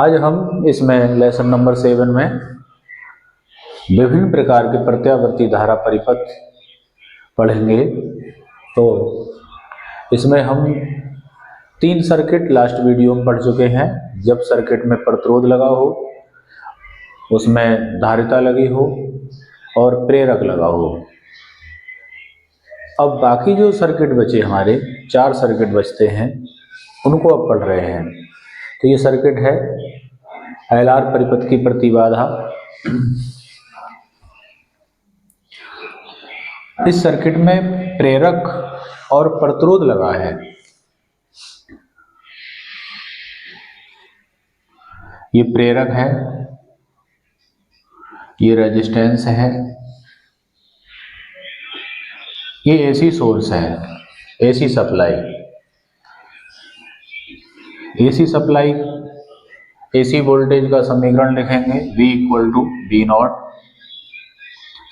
आज हम इसमें लेसन नंबर 7 में विभिन्न प्रकार के प्रत्यावर्ती धारा परिपथ पढ़ेंगे। तो इसमें हम 3 सर्किट लास्ट वीडियो में पढ़ चुके हैं। जब सर्किट में प्रतिरोध लगा हो, उसमें धारिता लगी हो और प्रेरक लगा हो। अब बाकी जो सर्किट बचे हमारे 4 सर्किट बचते हैं, उनको अब पढ़ रहे हैं। तो ये सर्किट है एलआर परिपथ की प्रतिबाधा। इस सर्किट में प्रेरक और प्रतिरोध लगा है। ये प्रेरक है, ये रेजिस्टेंस है, ये एसी सोर्स है, AC supply. AC supply, AC voltage का समीकरण लिखेंगे V equal to V nought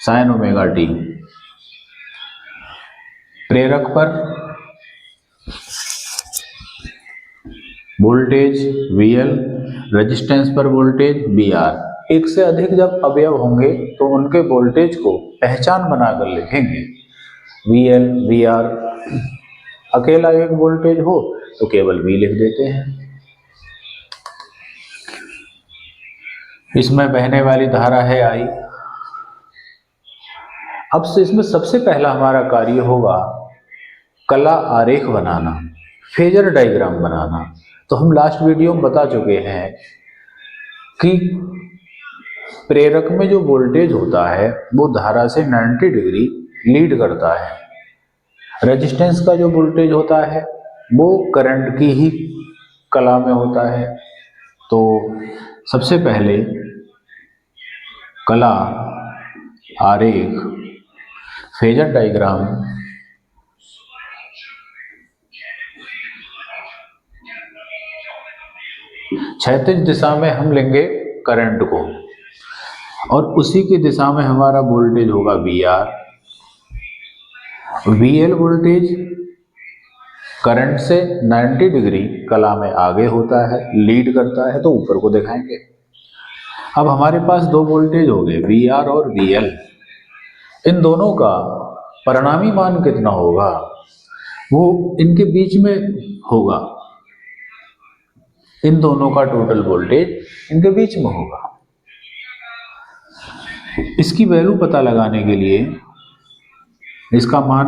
sine omega T. प्रेरक पर वोल्टेज VL, रेजिस्टेंस पर वोल्टेज VR। एक से अधिक जब अवयव होंगे तो उनके वोल्टेज को पहचान बनाकर लिखेंगे VL, VR। अकेला एक वोल्टेज हो तो केवल V लिख देते हैं। इसमें बहने वाली धारा है I। अब से इसमें सबसे पहला हमारा कार्य होगा कला आरेख बनाना, फेजर डायग्राम बनाना। तो हम लास्ट वीडियो में बता चुके हैं कि प्रेरक में जो वोल्टेज होता है वो धारा से 90 डिग्री लीड करता है। रेजिस्टेंस का जो वोल्टेज होता है वो करंट की ही कला में होता है। तो सबसे पहले कला आरेख, फेजर डायग्राम क्षैतिज दिशा में हम लेंगे करंट को और उसी की दिशा में हमारा वोल्टेज होगा VR। VL वोल्टेज करंट से 90 डिग्री कला में आगे होता है, लीड करता है, तो ऊपर को दिखाएंगे। अब हमारे पास 2 वोल्टेज हो गए VR और VL। इन दोनों का परिणामी मान कितना होगा वो इनके बीच में होगा। इन दोनों का टोटल वोल्टेज इनके बीच में होगा। इसकी वैल्यू पता लगाने के लिए, इसका मान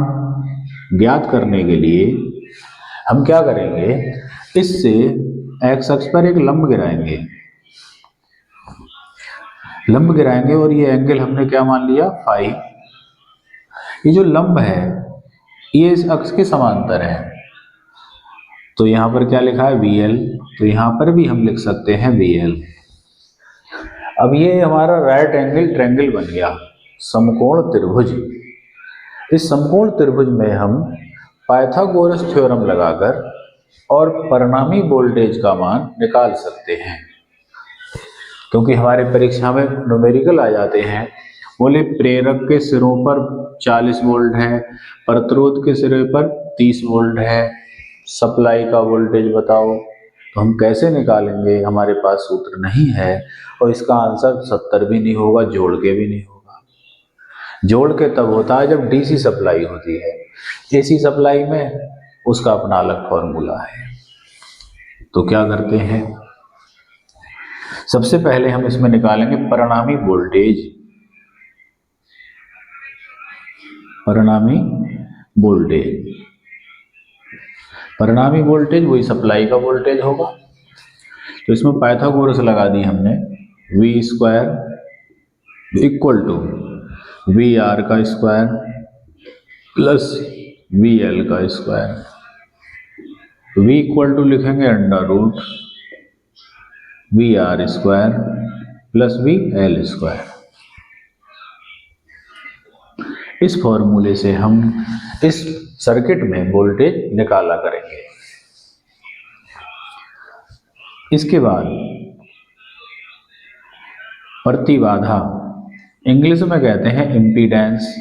ज्ञात करने के लिए हम क्या करेंगे, इससे एक्स अक्ष पर एक लंब गिराएंगे। लंब गिराएंगे और ये एंगल हमने क्या मान लिया, फाई। ये जो लंब है ये इस अक्ष के समांतर है। तो यहां पर क्या लिखा है VL, तो यहां पर भी हम लिख सकते हैं VL। अब ये हमारा राइट एंगल ट्रायंगल बन गया, समकोण त्रिभुज। इस समकोण त्रिभुज में हम पाइथागोरस थ्योरम लगाकर और परिणामी वोल्टेज का मान निकाल सकते हैं। क्योंकि हमारे परीक्षा में न्यूमेरिकल आ जाते हैं, बोले प्रेरक के सिरों पर 40 वोल्ट है, प्रतिरोध के सिरे पर 30 वोल्ट है, सप्लाई का वोल्टेज बताओ। तो हम कैसे निकालेंगे, हमारे पास सूत्र नहीं है और इसका आंसर 70 भी नहीं होगा, जोड़ के भी नहीं होगा। जोड़ के तब होता है जब DC सप्लाई होती है। AC सप्लाई में उसका अपना अलग फॉर्मूला है। तो क्या करते हैं, सबसे पहले हम इसमें निकालेंगे परिणामी वोल्टेज। परिणामी वोल्टेज, परिणामी वोल्टेज वही सप्लाई का वोल्टेज होगा। तो इसमें पाइथागोरस लगा दी हमने, V square equal to VR का स्क्वायर प्लस VL का स्क्वायर। V इक्वल टू लिखेंगे under root VR square plus VL square. इस फॉर्मूले से हम इस सर्किट में वोल्टेज निकाला करेंगे। इसके बाद प्रतिबाधा, इंग्लिश में कहते हैं इम्पीडेंस।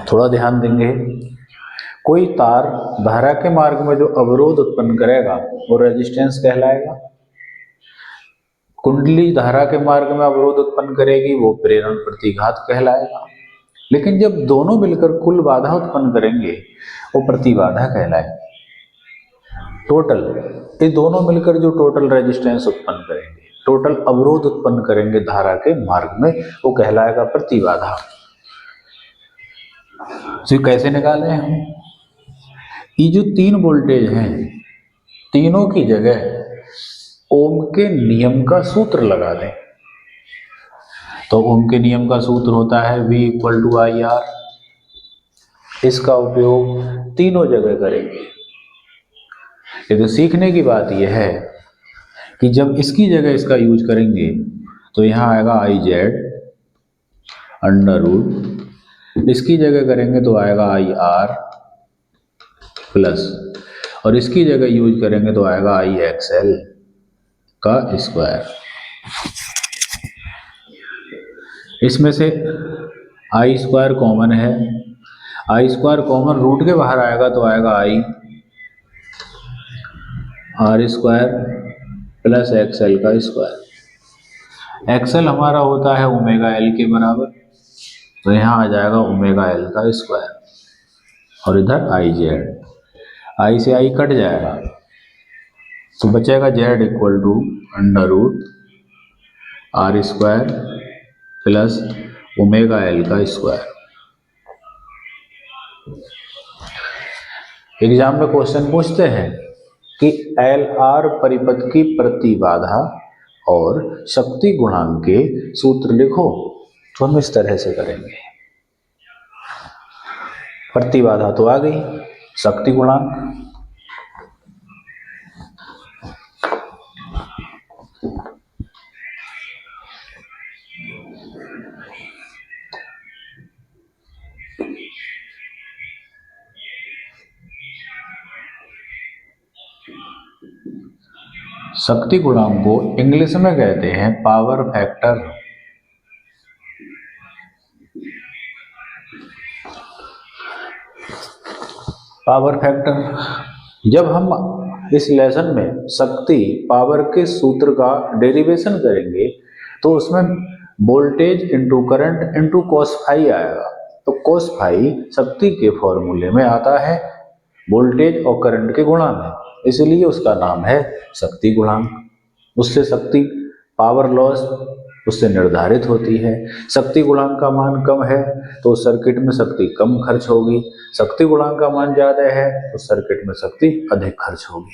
थोड़ा ध्यान देंगे, कोई तार धारा के मार्ग में जो अवरोध उत्पन्न करेगा वो रेजिस्टेंस कहलाएगा। कुंडली धारा के मार्ग में अवरोध उत्पन्न करेगी वो प्रेरण प्रतिघात कहलाएगा। लेकिन जब दोनों मिलकर कुल बाधा उत्पन्न करेंगे वो प्रतिबाधा कहलाएगी। टोटल ये दोनों मिलकर जो टोटल रेजिस्टेंस उत्पन्न करेंगे, टोटल अवरोध उत्पन्न करेंगे धारा के मार्ग में, वो कहलाएगा प्रतिबाधा। तो कैसे निकालें हम? ये जो तीन वोल्टेज हैं, तीनों की जगह ओम के नियम का सूत्र लगा दें। तो ओम के नियम का सूत्र होता है V = IR। इसका उपयोग तीनों जगह करेंगे। लेकिन सीखने की बात यह है कि जब इसकी जगह इसका यूज करेंगे तो यहाँ आएगा IZ √, इसकी जगह करेंगे तो आएगा IR प्लस, और इसकी जगह यूज करेंगे तो आएगा IXL का स्क्वायर। इसमें से I² कॉमन है, I² कॉमन रूट के बाहर आएगा तो आएगा I R² प्लस XL का स्क्वायर। XL हमारा होता है ω/L के बराबर, तो यहाँ आ जाएगा ω/L का स्क्वायर, और इधर IZ, I से I कट जाएगा तो बचेगा Z = √R² प्लस ω/L का स्क्वायर। एग्जाम में क्वेश्चन पूछते हैं कि LR परिपथ की प्रतिबाधा और शक्ति गुणांक के सूत्र लिखो, तो हम इस तरह से करेंगे। प्रतिबाधा तो आ गई, शक्ति गुणांक शक्ति गुणांक को इंग्लिश में कहते हैं पावर फैक्टर। पावर फैक्टर, जब हम इस लेसन में शक्ति पावर के सूत्र का डेरिवेशन करेंगे तो उसमें voltage into current into cos φ आएगा। तो cos φ शक्ति के फॉर्मूले में आता है वोल्टेज और करंट के गुणा में, इसलिए उसका नाम है शक्ति गुणांक। उससे शक्ति पावर लॉस उससे निर्धारित होती है। शक्ति गुणांक का मान कम है तो सर्किट में शक्ति कम खर्च होगी, शक्ति गुणांक का मान ज्यादा है तो सर्किट में शक्ति अधिक खर्च होगी।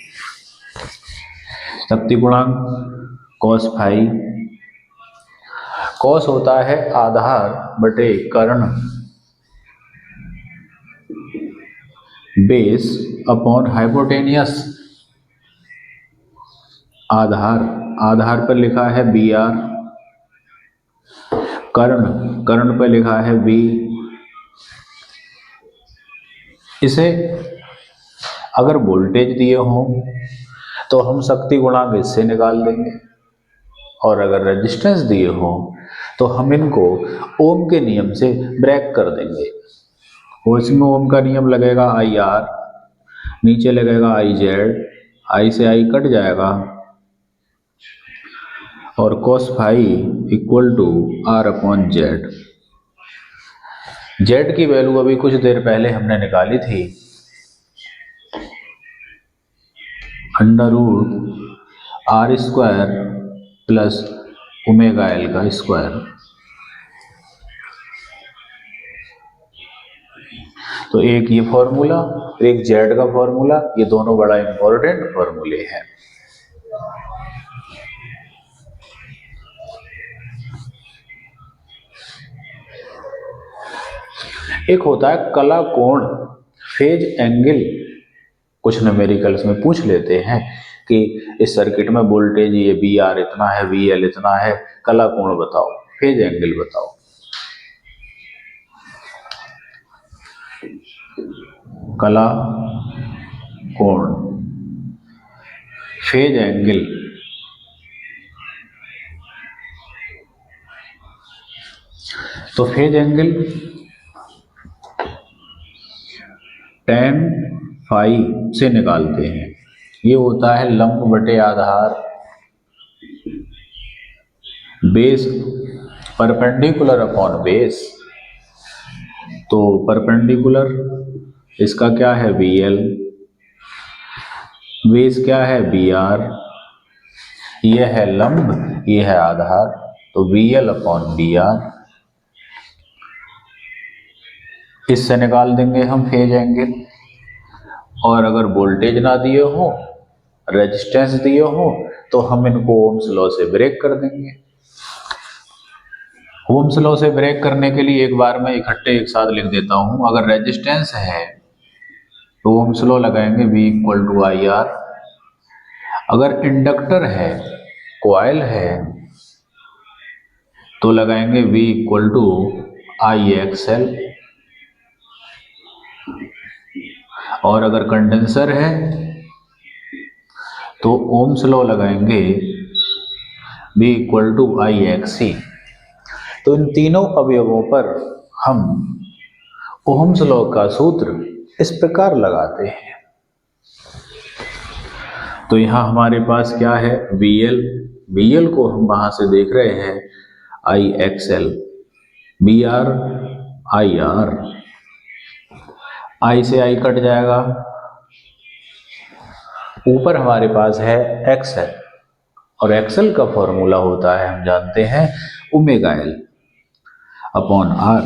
शक्ति गुणांक cos φ, cos होता है आधार बटे कर्ण बेस अपॉन हाइपोटेनियस। आधार पर लिखा है BR, कर्ण पर लिखा है V। इसे अगर वोल्टेज दिए हों तो हम शक्ति गुणांक इससे निकाल देंगे, और अगर रेजिस्टेंस दिए हों तो हम इनको ओम के नियम से ब्रेक कर देंगे। और इसमें ओम का नियम लगेगा IR, नीचे लगेगा IZ, I से I कट जाएगा, और cos φ = R/Z। Z की वैल्यू अभी कुछ देर पहले हमने निकाली थी, √R² प्लस ω/L का स्क्वायर। तो एक ये फॉर्मूला, एक Z का फॉर्मूला, ये दोनों बड़ा इंपॉर्टेंट फॉर्मूले हैं। एक होता है कला कोण, फेज एंगल। कुछ न्यूमेरिकल्स में पूछ लेते हैं कि इस सर्किट में वोल्टेज ये VR इतना है, VL इतना है, कला कोण बताओ, फेज एंगल बताओ। कला कोण, फेज एंगल। तो फेज एंगल tan phi से निकालते हैं। ये होता है लंब बटे आधार, बेस परपेंडिकुलर अपॉन बेस। तो परपेंडिकुलर इसका क्या है VL, बेस क्या है BR, ये है लंब, ये है आधार, तो VL अपॉन BR। इससे निकाल देंगे हम फेज एंगल। और अगर वोल्टेज ना दिए हो, रेजिस्टेंस दिए हो, तो हम इनको ओम्स लॉ से ब्रेक कर देंगे। ओम्स लॉ से ब्रेक करने के लिए एक बार मैं इकट्ठे एक साथ लिख देता हूं। अगर रेजिस्टेंस है तो ओम्स लॉ लगाएंगे V इक्वल टू IR। अगर इंडक्टर है, कॉइल है, तो लगाएंगे V इक्वल टू IXL। और अगर कंडेंसर है तो ओम्स लॉ लगाएंगे V इक्वल टू IXC। तो इन तीनों अवयवों पर हम ओम्स लॉ का सूत्र इस प्रकार लगाते हैं। तो यहाँ हमारे पास क्या है VL को हम वहां से देख रहे हैं IXL, BR IR, I से I कट जाएगा, ऊपर हमारे पास है XL, और XL का फॉर्मूला होता है, हम जानते हैं, ओमेगा L अपॉन R।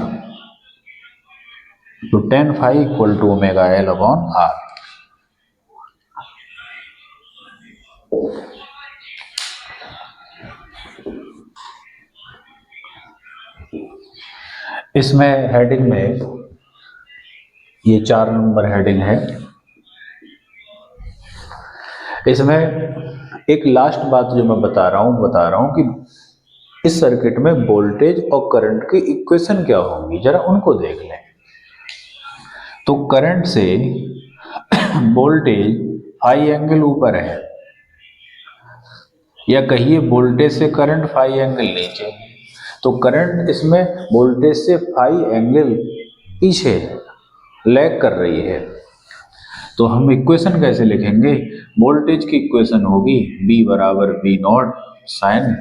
तो tan phi equal to omega L upon R। इसमें हेडिंग में ये 4 नंबर हेडिंग है। इसमें एक लास्ट बात जो मैं बता रहा हूं कि इस सर्किट में वोल्टेज और करंट की इक्वेशन क्या होंगी, जरा उनको देख लें। तो करंट से वोल्टेज फाई एंगल ऊपर है, या कहिए वोल्टेज से करंट फाई एंगल नीचे, तो करंट इसमें वोल्टेज से फाई एंगल पीछे है, लैग कर रही है। तो हम इक्वेशन कैसे लिखेंगे? वोल्टेज की इक्वेशन होगी V बराबर V nought sine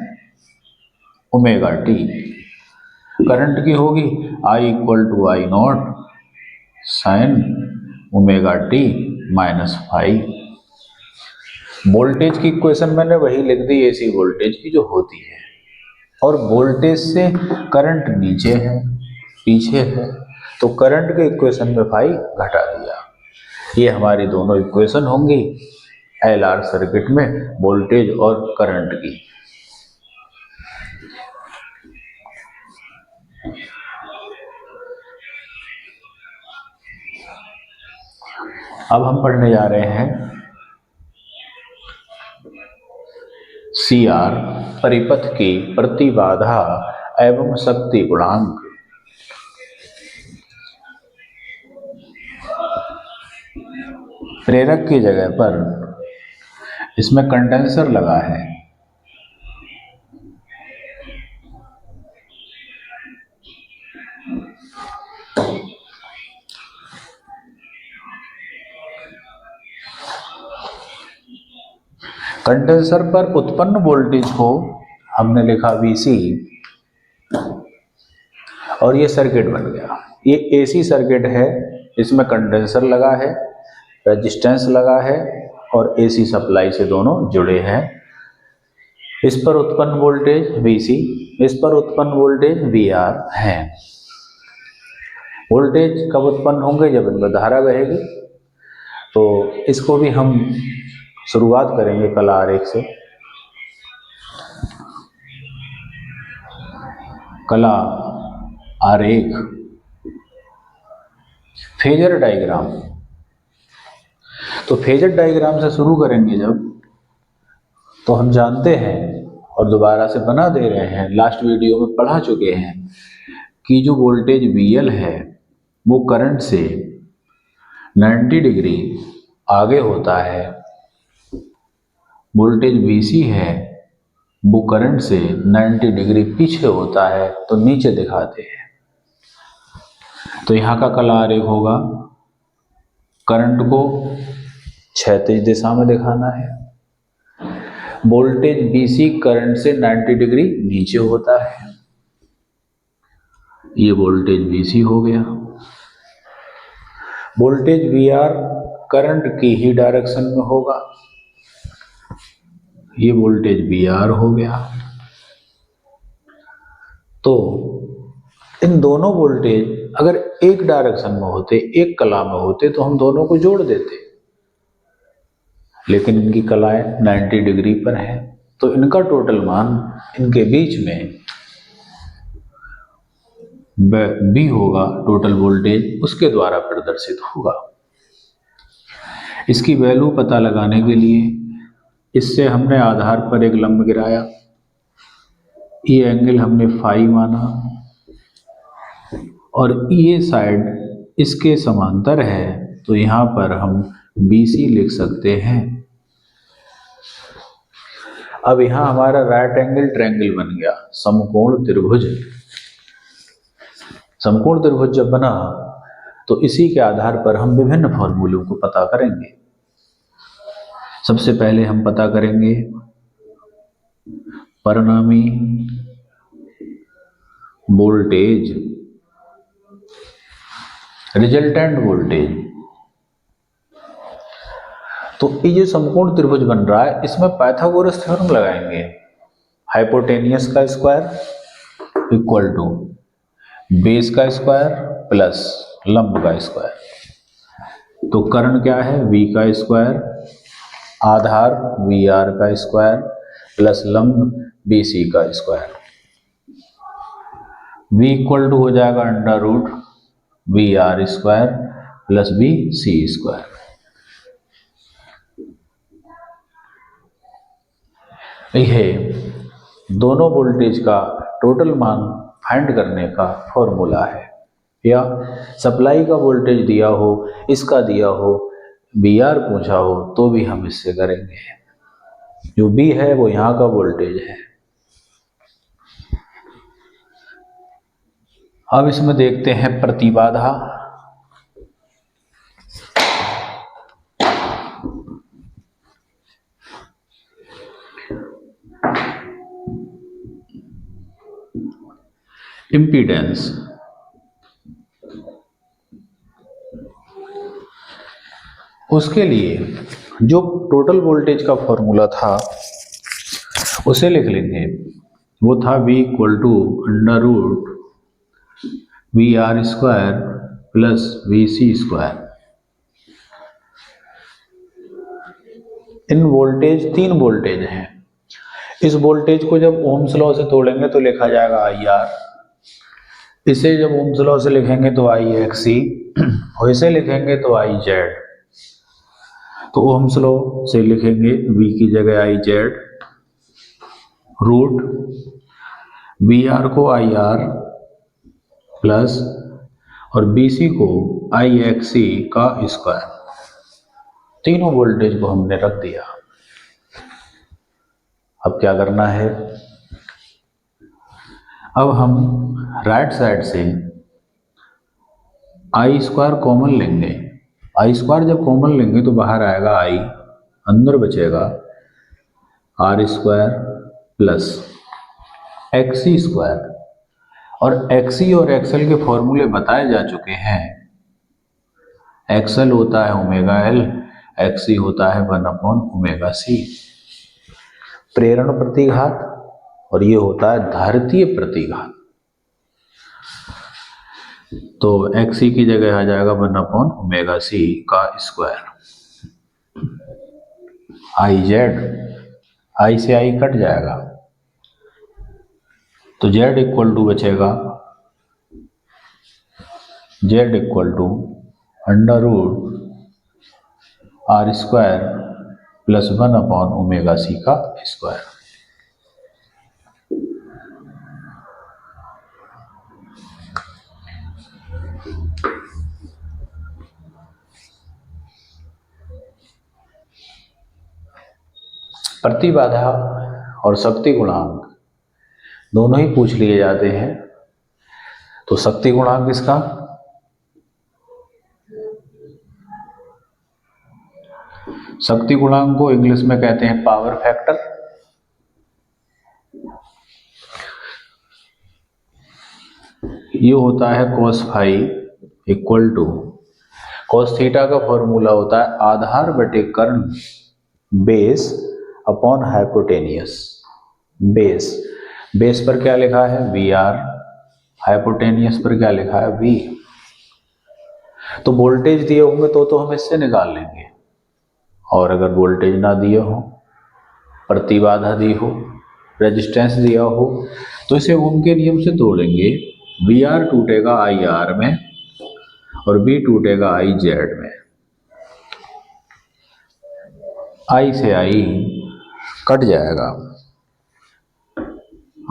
omega T. Current की होगी I equal to I nought sine omega T minus five. Voltage की इक्वेशन मैंने वही लिख दी AC वोल्टेज की जो होती है, और वोल्टेज से करंट नीचे है, पीछे है, तो करंट के इक्वेशन में फाई घटा दिया। ये हमारी दोनों इक्वेशन होंगी LR सर्किट में वोल्टेज और करंट की। अब हम पढ़ने जा रहे हैं CR परिपथ की प्रतिबाधा एवं शक्ति गुणांक। प्रेरक की जगह पर इसमें कंडेंसर लगा है। कंडेंसर पर उत्पन्न वोल्टेज को हमने लिखा VC, और ये सर्किट बन गया। ये AC सर्किट है, इसमें कंडेंसर लगा है, रेजिस्टेंस लगा है, और AC सप्लाई से दोनों जुड़े हैं। इस पर उत्पन्न वोल्टेज VC, इस पर उत्पन्न वोल्टेज VR है। वोल्टेज कब उत्पन्न होंगे? जब इनमें धारा बहेगी। तो इसको भी हम शुरुआत करेंगे कला आरेख से। कला आरेख, फेजर डायग्राम। तो फेजर डायग्राम से शुरू करेंगे जब, तो हम जानते हैं और दोबारा से बना दे रहे हैं, लास्ट वीडियो में पढ़ा चुके हैं कि जो वोल्टेज VL है वो करंट से 90 डिग्री आगे होता है, वोल्टेज VC है वो करंट से 90 डिग्री पीछे होता है, तो नीचे दिखाते हैं। तो यहाँ का कला आरेख होगा करंट को क्षैतिज दिशा में दिखाना है। वोल्टेज BC करंट से 90 डिग्री नीचे होता है। ये वोल्टेज BC हो गया। वोल्टेज VR करंट की ही डायरेक्शन में होगा। ये वोल्टेज VR हो गया। तो इन दोनों वोल्टेज अगर एक डायरेक्शन में होते, एक कला में होते, तो हम दोनों को जोड़ देते, लेकिन इनकी कलाएं 90 डिग्री पर हैं, तो इनका टोटल मान इनके बीच में B होगा, टोटल वोल्टेज उसके द्वारा प्रदर्शित होगा। इसकी वैल्यू पता लगाने के लिए इससे हमने आधार पर एक लंब गिराया। ये एंगल हमने फाई माना और ये साइड इसके समांतर है, तो यहाँ पर हम BC लिख सकते हैं। अब यहाँ हमारा राइट एंगल ट्रायंगल बन गया, समकोण त्रिभुज। समकोण त्रिभुज जब बना तो इसी के आधार पर हम विभिन्न फॉर्मूलों को पता करेंगे। सबसे पहले हम पता करेंगे परिणामी वोल्टेज, रिजल्टेंट वोल्टेज। तो ये जो समकोण त्रिभुज बन रहा है, इसमें पाइथागोरस थ्योरम लगाएंगे। हाइपोटेनियस का स्क्वायर इक्वल टू बेस का स्क्वायर प्लस लंब का स्क्वायर। तो कर्ण क्या है? V का स्क्वायर, आधार VR का स्क्वायर प्लस लंब BC का स्क्वायर। V इक्वल टू हो जाएगा under root VR square plus BC square. यह दोनों वोल्टेज का टोटल मान फाइंड करने का फॉर्मूला है। या सप्लाई का वोल्टेज दिया हो, इसका दिया हो, VR पूछा हो, तो भी हम इससे करेंगे। जो B है वो यहाँ का वोल्टेज है। अब इसमें देखते हैं प्रतिबाधा। इम्पीडेंस। उसके लिए जो टोटल वोल्टेज का फॉर्मूला था उसे लिख लेंगे। वो था V equal to under root VR square plus VC square. इन वोल्टेज, तीन वोल्टेज हैं। इस वोल्टेज को जब ओम्स लॉ से तोड़ेंगे तो लिखा जाएगा IR। इसे जब ओम्स लॉ से लिखेंगे तो IXC, और इसे लिखेंगे तो IZ। तो ओम्स लॉ से लिखेंगे V की जगह IZ, रूट VR को IR प्लस और BC को IXC का स्क्वायर। तीनों वोल्टेज को हमने रख दिया। अब क्या करना है? अब हम राइट साइड से I स्क्वायर कॉमन लेंगे। I स्क्वायर जब कॉमन लेंगे तो बाहर आएगा I, अंदर बचेगा R square plus XC square. और XC और XL के फॉर्मूले बताए जा चुके हैं। XL होता है ओमेगा L, XC होता है 1/ओमेगा C, प्रेरण प्रतिघात, और ये होता है धारितीय प्रतिघात। तो XC की जगह आ जाएगा 1/ओमेगा C का स्क्वायर। IZ, I से I कट जाएगा तो Z इक्वल टू बचेगा Z equal to under root R square plus 1/ओमेगा C का स्क्वायर। प्रतिबाधा और शक्ति गुणांक दोनों ही पूछ लिए जाते हैं। तो शक्ति गुणांक इसका शक्ति गुणांक को इंग्लिश में कहते हैं पावर फैक्टर। ये होता है cos phi equal to, cos theta का फॉर्मूला होता है आधार बटे कर्ण बेस अपॉन हाइपोटेनियस। बेस पर क्या लिखा है वी आर, हाइपोटेनियस पर क्या लिखा है वी। तो वोल्टेज दिए होंगे तो हम इससे निकाल लेंगे, और अगर वोल्टेज ना दिए हो, प्रतिबाधा दी हो, रेजिस्टेंस दिया हो, तो इसे ओम के नियम से तोड़ेंगे। वी आर टूटेगा आई आर में और वी टूटेगा आई जेड में। आई से आई कट जाएगा,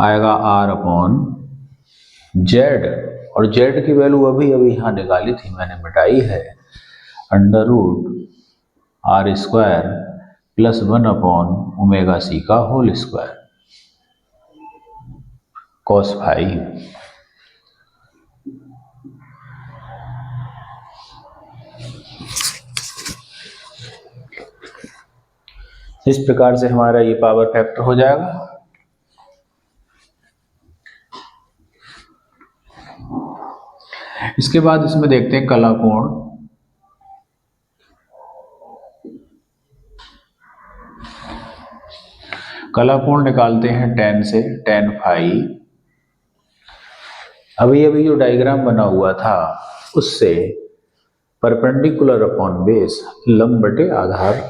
आएगा आर अपॉन जेड, और जेड की वैल्यू अभी यहाँ निकाली थी मैंने, मिटाई है, under root R square plus 1 upon omega C का होल स्क्वायर कॉस फाई। इस प्रकार से हमारा ये पावर फैक्टर हो जाएगा। इसके बाद इसमें देखते हैं कला कोण। कला कोण निकालते हैं tan से, tan फाई। अभी जो डायग्राम बना हुआ था उससे परपेंडिकुलर अपॉन बेस, लंब बटे आधार।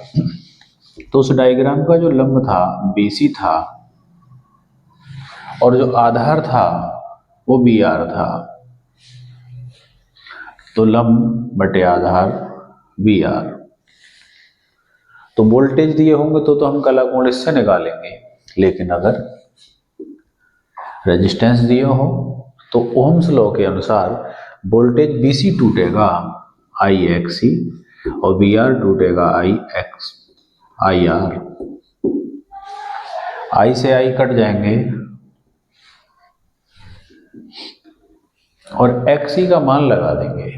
तो उस डायग्राम का जो लंब था BC था और जो आधार था वो BR था, तो लंब बटे आधार BR। तो वोल्टेज दिए होंगे तो हम कला कोण इससे निकालेंगे, लेकिन अगर रेजिस्टेंस दिए हो तो ओम्स लॉ के अनुसार वोल्टेज BC टूटेगा IXC और BR टूटेगा IR। I से I कट जाएंगे और XC का मान लगा देंगे,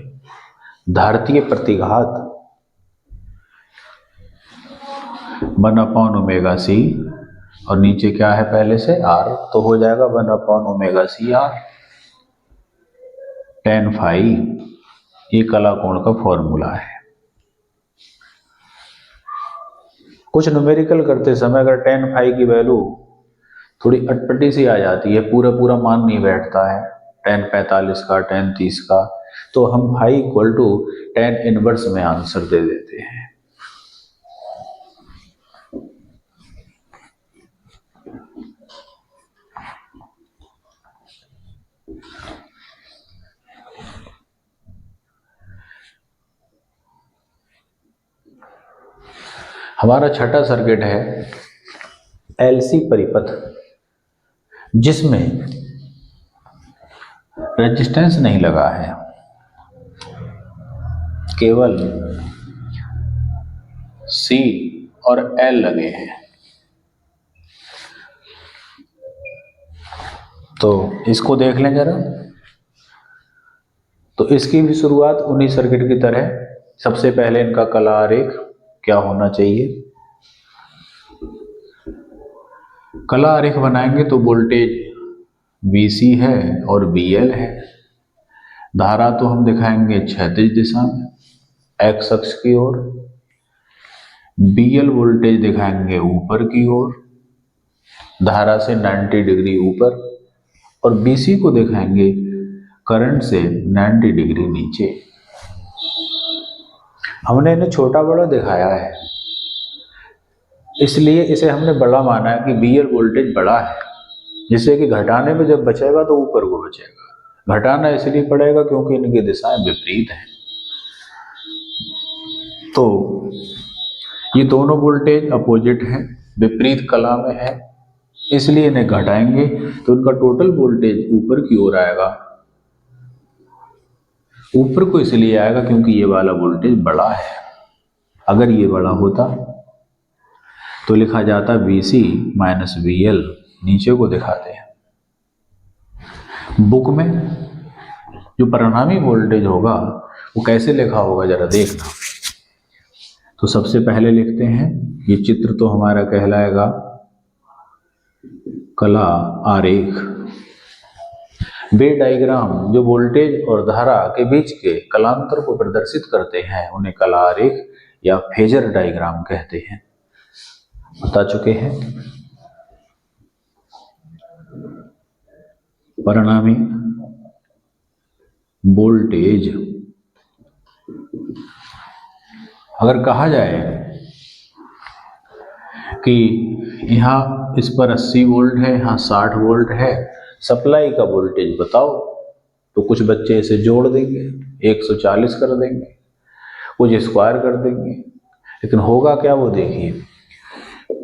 धारतीय प्रतिघात 1 अपॉन ओमेगा सी, और नीचे क्या है पहले से R, तो हो जाएगा 1 upon omega C R tan phi. ये कला कोण का फॉर्मूला है। कुछ न्यूमेरिकल करते समय अगर tan फाई की वैल्यू थोड़ी अटपटी सी आ जाती है, पूरा मान नहीं बैठता है, tan 45 का, tan 30 का, तो हम phi equal to tan inverse में आंसर दे देते हैं। हमारा छठा सर्किट है LC परिपथ, जिसमें रेजिस्टेंस नहीं लगा है, केवल C और L लगे हैं। तो इसको देख लें जरा। तो इसकी भी शुरुआत उन्हीं सर्किट की तरह, सबसे पहले इनका कला आरेख क्या होना चाहिए। कला आरेख बनाएंगे तो वोल्टेज VC है और BL है। धारा तो हम दिखाएंगे क्षैतिज दिशा में X अक्ष की ओर, BL वोल्टेज दिखाएंगे ऊपर की ओर, धारा से 90 डिग्री ऊपर, और BC को दिखाएंगे करंट से 90 डिग्री नीचे। हमने इन्हें छोटा बड़ा दिखाया है, इसलिए इसे हमने बड़ा माना है कि BL वोल्टेज बड़ा है, जिससे कि घटाने पे जब बचेगा तो ऊपर को बचेगा। घटाना इसलिए पड़ेगा क्योंकि इनकी दिशाएं विपरीत हैं। तो ये दोनों वोल्टेज अपोजिट हैं, विपरीत कला में है, इसलिए इन्हें घटाएंगे तो उनका टोटल वोल्टेज ऊपर की ओर आएगा। ऊपर को इसलिए आएगा क्योंकि ये वाला वोल्टेज बड़ा है। अगर ये बड़ा होता तो लिखा जाता VC माइनस VL। नीचे को दिखाते हैं, बुक में जो परिणामी वोल्टेज होगा वो कैसे लिखा होगा जरा देखना। तो सबसे पहले लिखते हैं, ये चित्र तो हमारा कहलाएगा कला आरेख। वे डायग्राम जो वोल्टेज और धारा के बीच के कलांतर को प्रदर्शित करते हैं उन्हें कला आरेख या फेजर डायग्राम कहते हैं, बता चुके हैं। परिणामी वोल्टेज, अगर कहा जाए कि यहाँ इस पर 80 वोल्ट है, यहाँ 60 वोल्ट है, सप्लाई का वोल्टेज बताओ, तो कुछ बच्चे इसे जोड़ देंगे, 140 कर देंगे, कुछ स्क्वायर कर देंगे, लेकिन होगा क्या वो देखिए।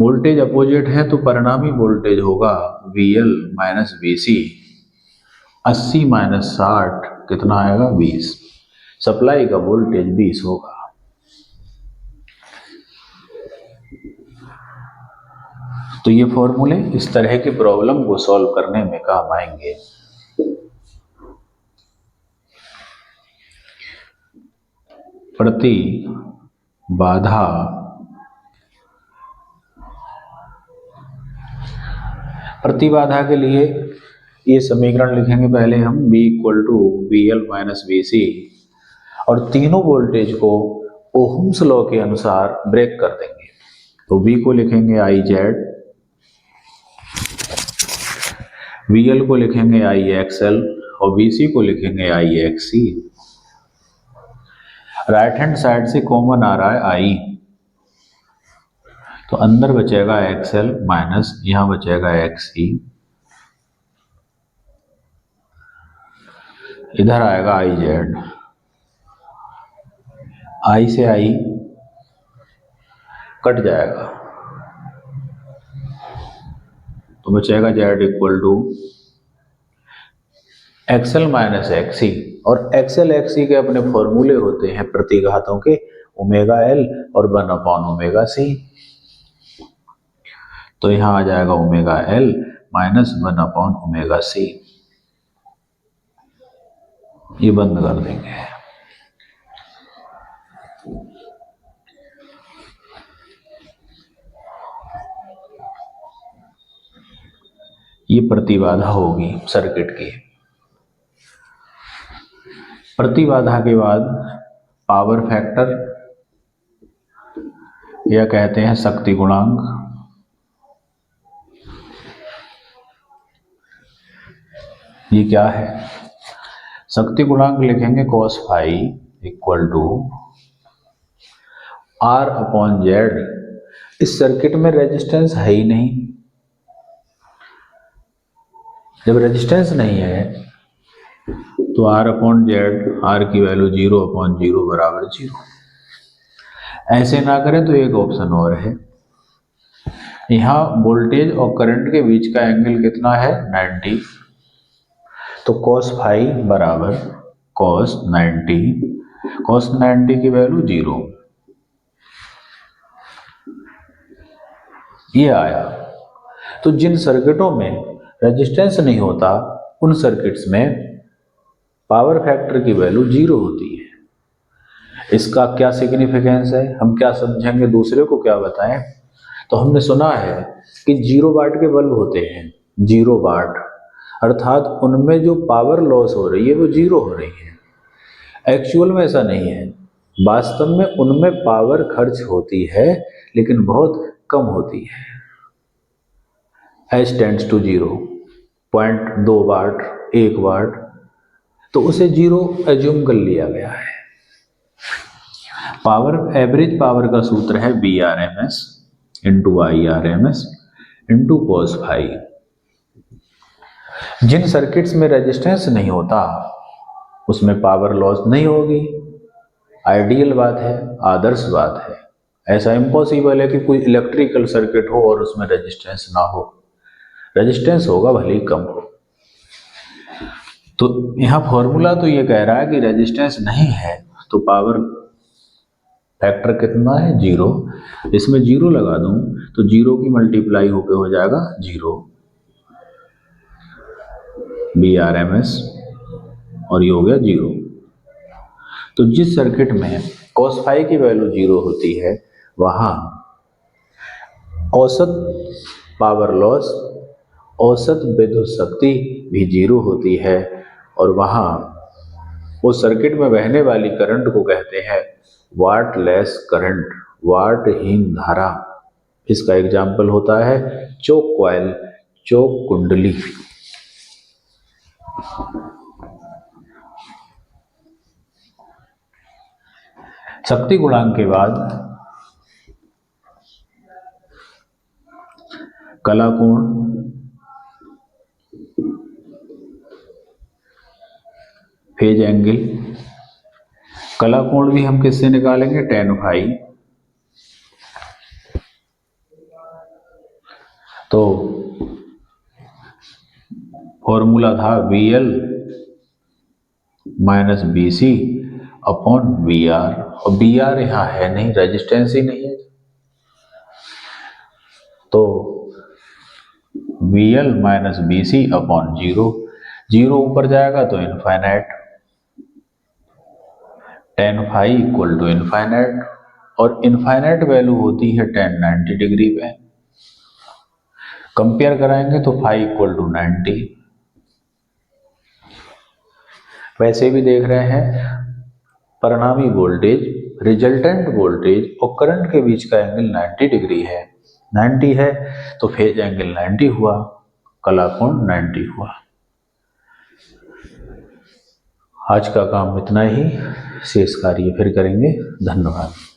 वोल्टेज अपोजिट है तो परिणामी वोल्टेज होगा VL माइनस VC। 80 माइनस 60 कितना आएगा? 20। सप्लाई का वोल्टेज 20 होगा। तो ये फॉर्मूले इस तरह की प्रॉब्लम को सॉल्व करने में काम आएंगे। प्रति बाधा प्रतिबाधा के लिए ये समीकरण लिखेंगे पहले हम, B equal to VL minus VC, और तीनों वोल्टेज को ओहम्स लॉ के अनुसार ब्रेक कर देंगे। तो V को लिखेंगे IZ, VL को लिखेंगे IXL और VC को लिखेंगे IXC। राइट हैंड साइड से कॉमन आ रहा है I, तो अंदर बचेगा XL माइनस यहां बचेगा XC, इधर आएगा IZ। I से I कट जाएगा तो बचेगा Z equal to XL minus XC, और XL XC के अपने फॉर्मूले होते हैं प्रतिघातों के, ओमेगा L और 1 अपॉन ओमेगा C। तो यहां आ जाएगा omega L minus 1 upon omega C। ये बंद कर देंगे। ये प्रतिबाधा होगी सर्किट की। प्रतिबाधा के बाद पावर फैक्टर या कहते हैं शक्ति गुणांक। ये क्या है? शक्ति गुणांक लिखेंगे cos phi equal to R upon Z। इस सर्किट में रेजिस्टेंस है ही नहीं, जब रेजिस्टेंस नहीं है तो R अपॉन Z, R की वैल्यू 0 अपॉन 0 बराबर 0। ऐसे ना करें तो एक ऑप्शन और है, यहाँ वोल्टेज और करंट के बीच का एंगल कितना है? 90। तो cos फाई बराबर cos 90 की वैल्यू 0। ये आया। तो जिन सर्किटों में रेजिस्टेंस नहीं होता उन सर्किट्स में पावर फैक्टर की वैल्यू 0 होती है। इसका क्या सिग्निफिकेंस है, हम क्या समझेंगे, दूसरे को क्या बताएं? तो हमने सुना है कि 0 वाट के बल्ब होते हैं, 0 वाट, अर्थात उनमें जो पावर लॉस हो रही है वो 0 हो रही है। एक्चुअल में ऐसा नहीं है, वास्तव में उनमें पावर खर्च होती है लेकिन बहुत कम होती है। H टेंड्स टू 0, 0.2 वाट, 1 वाट, तो उसे 0 एज्यूम कर लिया गया है। पावर, एवरेज पावर का सूत्र है Vrms into Irms into cos phi. जिन सर्किट्स में रेजिस्टेंस नहीं होता उसमें पावर लॉस नहीं होगी, आइडियल बात है, आदर्श बात है। ऐसा इम्पॉसिबल है कि कोई इलेक्ट्रिकल सर्किट हो और उसमें रेजिस्टेंस ना हो, रेजिस्टेंस होगा भले ही कम हो। तो यहाँ फॉर्मूला तो ये कह रहा है कि रेजिस्टेंस नहीं है तो पावर फैक्टर कितना है? 0। इसमें 0 लगा दूं तो 0 की मल्टीप्लाई होकर हो जाएगा 0 Vrms और ये हो गया 0। तो जिस सर्किट में cos फाई की वैल्यू 0 होती है, वहां औसत पावर लॉस, औसत विद्युत शक्ति भी 0 होती है, और वहां उस सर्किट में बहने वाली करंट को कहते हैं वाटलेस करंट, वाटहीन धारा। इसका एग्जाम्पल होता है चोक कॉइल, चोक कुंडली। शक्ति गुणांक के बाद कला कोण, फेज एंगल। कला कोण भी हम किससे निकालेंगे? tan phi. तो फॉर्मूला था VL minus BC upon VR, और VR यहाँ है नहीं, रेजिस्टेंस ही नहीं है, तो VL माइनस BC अपॉन 0, 0 ऊपर जाएगा तो infinite, tan phi equal to infinite, और इनफाइनाइट वैल्यू होती है tan 90 डिग्री पे। कंपेयर कराएंगे तो फाई इक्वल टू 90। वैसे भी देख रहे हैं परिणामी वोल्टेज, रिजल्टेंट वोल्टेज और करंट के बीच का एंगल 90 डिग्री है, 90 है तो फेज एंगल 90 हुआ, कला कोण 90 हुआ। आज का काम इतना ही, शेष कार्य फिर करेंगे। धन्यवाद।